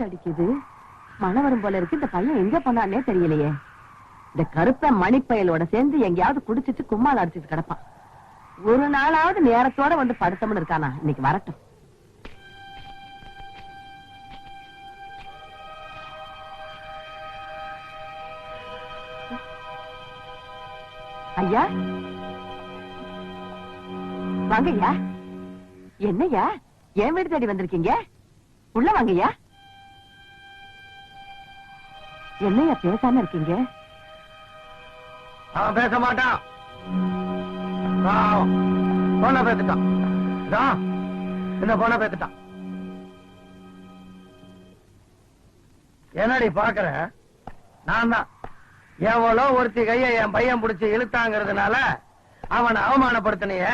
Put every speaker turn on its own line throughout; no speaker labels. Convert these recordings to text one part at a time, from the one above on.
அடிக்குது, மழை வரும் போல இருக்கு. இந்த பையன் எங்க போனானே தெரியலையே. இந்த கருப்ப மணிப்பயலோட சேர்ந்து எங்கேயாவது குடிச்சிட்டு கும்மால் அடிச்சிட்டு கிடப்பான். ஒரு நாளாவது நேரத்தோட வந்து படுத்தம்னு இருக்கானா? இன்னைக்கு வரட்டும். ஐயா வாங்கய்யா. என்னய்யா என் வீடு தேடி வந்திருக்கீங்க? உள்ள வாங்கய்யா. என்னையா பேசாம இருக்கீங்க?
அவன் பேச மாட்டான். பொண்ண பேத்துட்டான். இந்த பொண்ண பேத்துட்டான். என்னடி பாக்குற? நான் தான் எவ்வளோ ஒருத்தி கைய என் பையன் பிடிச்சி இழுத்தாங்கிறதுனால அவனை அவமானப்படுத்தினிய.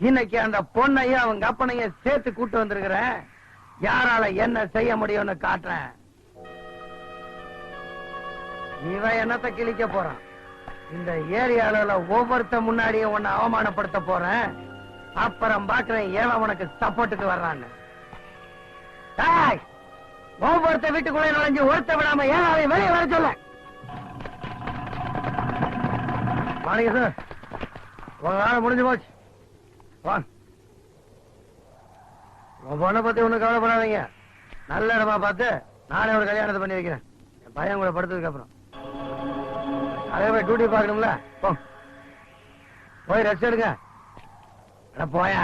இன்னைக்கு அந்த பொண்ணையும் அவங்க அப்பனையும் சேர்த்து கூட்டு வந்திருக்கிறேன். யாரால என்ன செய்ய முடியும்னு காட்டுறேன். இவன் என்னத்தை கிழிக்க போறான். இந்த ஏரியால ஒவ்வொருத்த முன்னாடியும் உன்னை அவமானப்படுத்த போறேன். அப்புறம் பாக்குறேன் ஏன் உனக்கு சப்போர்ட்டுக்கு வர்றான்னு. ஒவ்வொருத்த வீட்டுக்குள்ளே நுழைஞ்சு ஒருத்த விடாம ஏன் அவன் வெளியே வர சொல்ல. மாணிக்க உங்க நாள் முடிஞ்சு போச்சு. உன் பொண்ணை பத்தி ஒண்ணு கவலைப்படாதீங்க. நல்ல இடமா பார்த்து நானே ஒரு கல்யாணத்தை பண்ணி வைக்கிறேன். என் பையன் கூட படுத்ததுக்கு அப்புறம் அதே போய் டியூட்டி பார்க்கணும்ல. போய் ரெஸ்ட் எடுங்க. போயா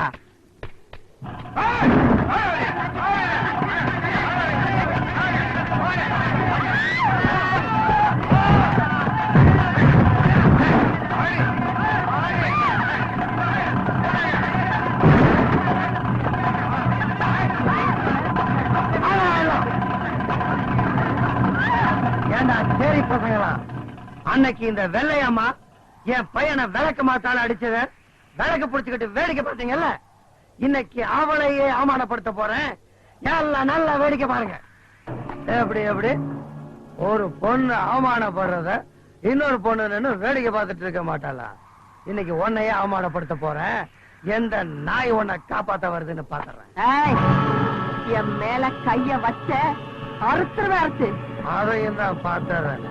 சரி பசங்களா. அன்னைக்கு இந்த வெள்ளையம்மா என் பையனை விளக்கு மாத்தால அடிச்சத விளக்கு பிடிச்சுக்கிட்டு வேடிக்கை பார்த்தீங்கல்ல. இன்னைக்கு அவளையே அவமானப்படுத்த போறேன். எல்லாம் நல்லா வேடிக்கை பாருங்க. எப்படி எப்படி ஒரு பொண்ணு அவமானப்படுறத இன்னொரு பொண்ணு நின்னு வேடிக்கை பார்த்துட்டு இருக்க மாட்டாளா? இன்னைக்கு உன்னையே அவமானப்படுத்த போறேன். எந்த நாய் உன்னை காப்பாத்த வருதுன்னு பாத்துறேன்.
என் மேல கைய வச்ச அறுத்துருவாச்சு.
அதையும் தான் பாத்துறேன்.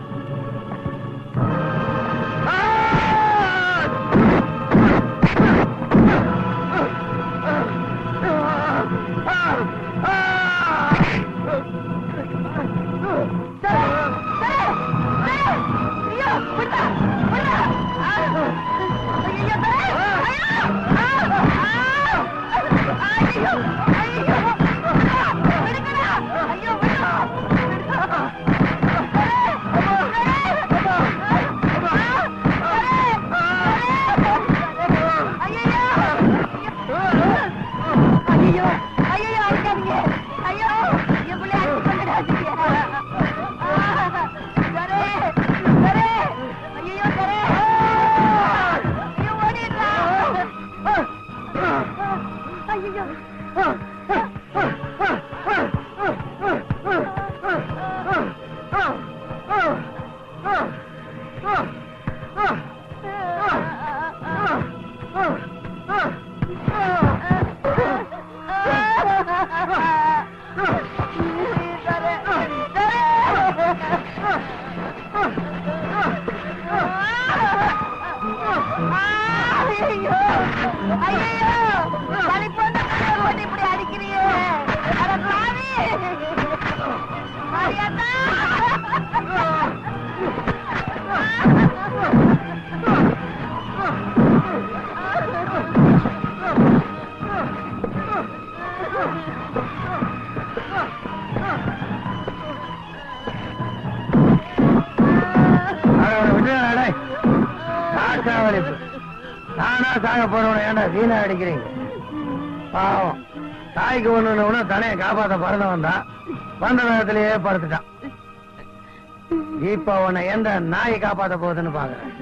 நானா சாக போறவன ஏன்டா வீணா அடிக்கிறீங்க? பாவம், தாய்க்கு ஒண்ணு தனையை காப்பாத்த பறந்து வந்தான், வந்த நேரத்திலேயே படுத்துட்டான். இப்ப உன்னை எந்த நாய் காப்பாத்த போகுதுன்னு பாக்குறேன்.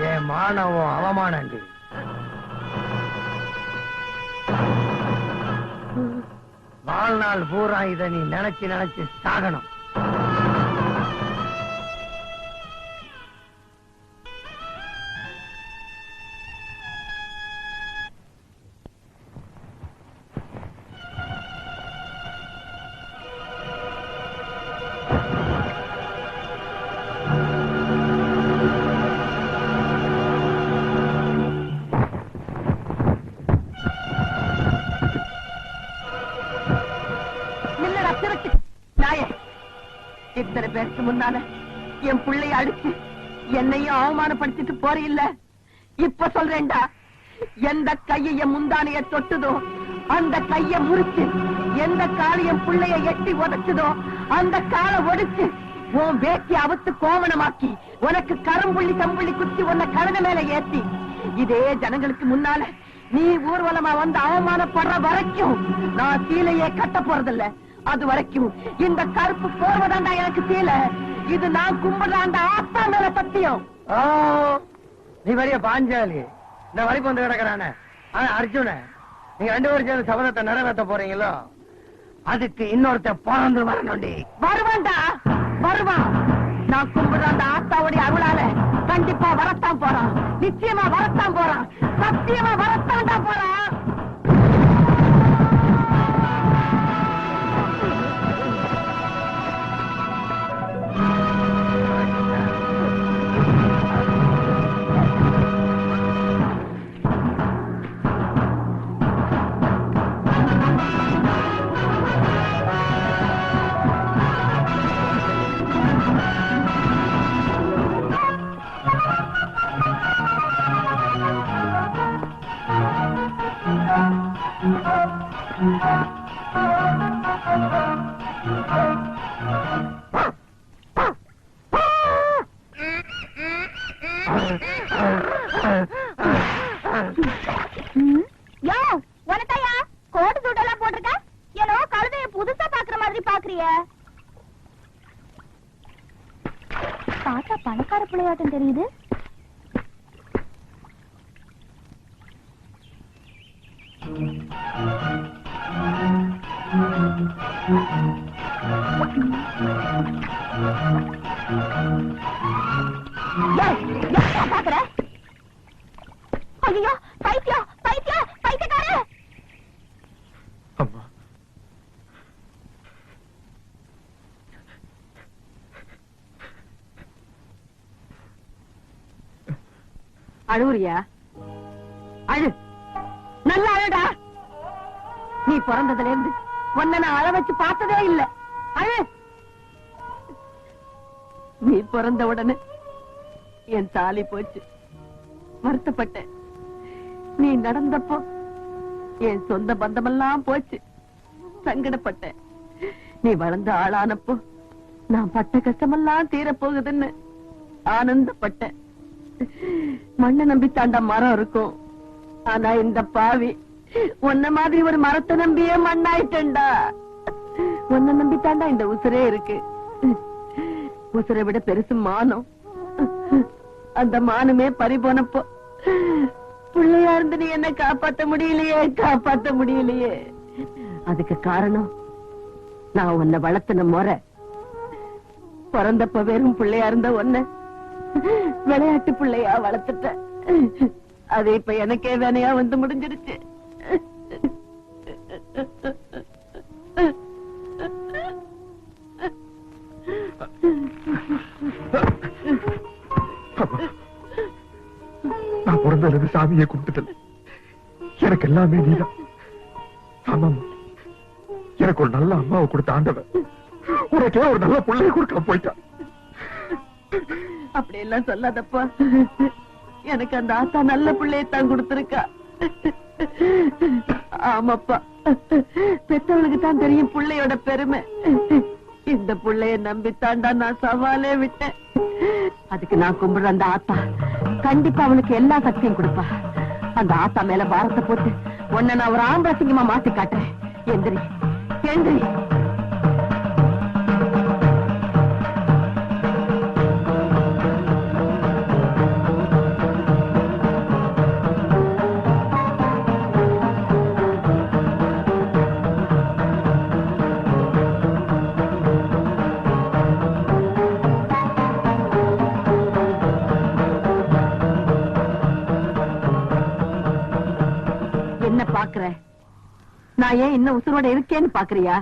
என் மானவம் அவமானம். வாழ்நாள் பூரா இதை நீ நினைச்சு நினைச்சு சாகணும்.
இத்தனை பேருக்கு முன்னால என் பிள்ளைய அடிச்சு என்னையும் அவமானப்படுத்திட்டு போற இல்ல. இப்ப சொல்றேன்டா, எந்த கைய முந்தானைய தொட்டுதோ அந்த கைய முறிச்சு, எந்த கால என் பிள்ளைய எட்டி உதைச்சதோ அந்த காலை ஒடிச்சு, உன் வேட்டி அவுத்து கோவணமாக்கி உனக்கு கரும்புள்ளி தம்புள்ளி குத்தி உன்னை கழுத மேல ஏத்தி, இதே ஜனங்களுக்கு முன்னால நீ ஊர்வலமா வந்து அவமானப்படுற வரைக்கும் நான் சீலையே கட்ட போறதில்ல. அது வரைக்கும் இந்த கருப்பு போர்வதாண்டா எனக்கு சீலை. இது நான் கும்பிடுறாண்ட ஆத்தா மேல சத்தியம்.
நீ வரிய பாஞ்சாலி, இந்த வரைக்கும் வந்து கிடக்குறானே அர்ஜுன, நீங்க 2 பேரும் சேர்ந்து சபதத்தை நிறைவேற்ற போறீங்களோ, அதுக்கு இன்னொருத்த பிறந்து வரணும்டி.
வருவான்டா, வருவான். நான் கும்பிடுறாண்ட ஆத்தாவுடைய அருளால கண்டிப்பா வரத்தான் போறான். நிச்சயமா வரத்தான் போறான். சத்தியமா வரத்தான்டா போறான். கோட்டு சூட்டெல்லாம் போட்டிருக்க, ஏனோ கழுதைய புதுசா பாக்குற மாதிரி பாக்குறிய. பார்த்தா பணக்கார பிள்ளையாட்டம் தெரியுது. பாக்குற ஐயோ, பைத்தியம் பைத்தியம் பைத்தியக்கார.
அம்மா,
அழுவுறியா? அழு, நல்லா அழுடா. நீ பிறந்ததுல இருந்து உன்னை நான் அழ வச்சு பார்த்ததே இல்ல. அழு. நீ பிறந்த உடனே என் தாலி போச்சு, வருத்தப்பட்டேன். நீ நடந்தப்போ என் சொந்த பந்தமெல்லாம் போச்சு, சங்கடப்பட்டேன். நீ வளர்ந்த ஆளானப்போ நான் பட்ட கஷ்டமெல்லாம் தீரப்போகுதுன்னு ஆனந்தப்பட்டேன். மண்ணை நம்பித்தாண்ட மரம் இருக்கும், ஆனா இந்த பாவி உன்ன மாதிரி ஒரு மரத்தை நம்பியே மண்ணாயிட்டா. உன்னை நம்பித்தாண்டா இந்த உசுரே இருக்கு. உசுரை விட பெருசு மானம். அந்த மானமே பறி போனப்போ பிள்ளையா இருந்து நீ என்ன காப்பாத்த முடியலையே, காப்பாத்த முடியலையே. அதுக்கு காரணம் நான் உன்னை வளர்த்தின முறை. பிறந்தப்ப வெறும் பிள்ளையா இருந்த உன்னை விளையாட்டு பிள்ளையா வளர்த்துட்டேன். அது இப்ப எனக்கே வேணையா வந்து முடிஞ்சிருச்சு.
நான் பிறந்தது சாமியை கும்பிட்டுட்டேன். எனக்கு எல்லாமே நீதான். ஆமாமா, எனக்கு ஒரு நல்ல அம்மாவை கொடுத்த ஆண்டவன் உனக்கே ஒரு நல்ல பிள்ளைய கொடுக்க போயிட்டான்.
அப்படி எல்லாம் சொல்லாதப்பா. எனக்கு அந்த ஆத்தா நல்ல பிள்ளையத்தான் கொடுத்திருக்கா. ஆமாப்பா, பெத்தவளுக்கு தான் தெரியும் பிள்ளையோட பெருமை. இந்த பிள்ளைய நம்பித்தாண்டா நான் சவாலே விட்டேன். அதுக்கு நான் கும்பிடுற அந்த ஆத்தா கண்டிப்பா அவனுக்கு எல்லா சக்தியும் கொடுப்பா. அந்த ஆத்தா மேல பாரத்தை போட்டு உன்னை நான் ஒரு ஆம்பளை சிங்கமா மாத்தி காட்டுறேன். எந்திரி எந்திரி. என்ன பாக்குற? நான் ஏன் இன்னும் உசுரோட இருக்கேன்னு பாக்குறியா?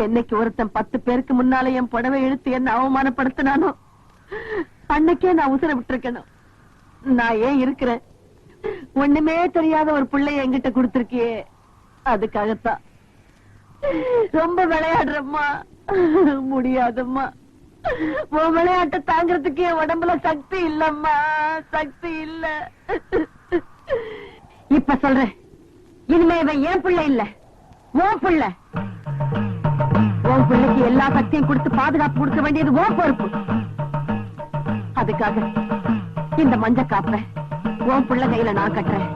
என்னைக்கு ஒருத்தன் 10 பேருக்கு முன்னால என் புடவை இழுத்து என்ன அவமானப்படுத்தினானோ அன்னைக்கே நான் உசுர விட்டுருக்கணும். நான் ஏன் இருக்கிறேன்? ஒண்ணுமே தெரியாத ஒரு பிள்ளைய என்கிட்ட கொடுத்திருக்கியே, அதுக்காகத்தான். ரொம்ப விளையாடுறம்மா, முடியாதம்மா. உன் விளையாட்டை தாங்கறதுக்கு என் உடம்புல சக்தி இல்லம்மா, சக்தி இல்ல. இப்ப சொல்றேன், இனிமே இவன் என் பிள்ளை இல்ல, உன் பிள்ளை. உன் பிள்ளைக்கு எல்லா சக்தியும் கொடுத்து பாதுகாப்பு கொடுக்க வேண்டியது உன் பொறுப்பு. அதுக்காக இந்த மஞ்ச காப்ப உன் பிள்ளை கையில நான் கட்டுறேன்.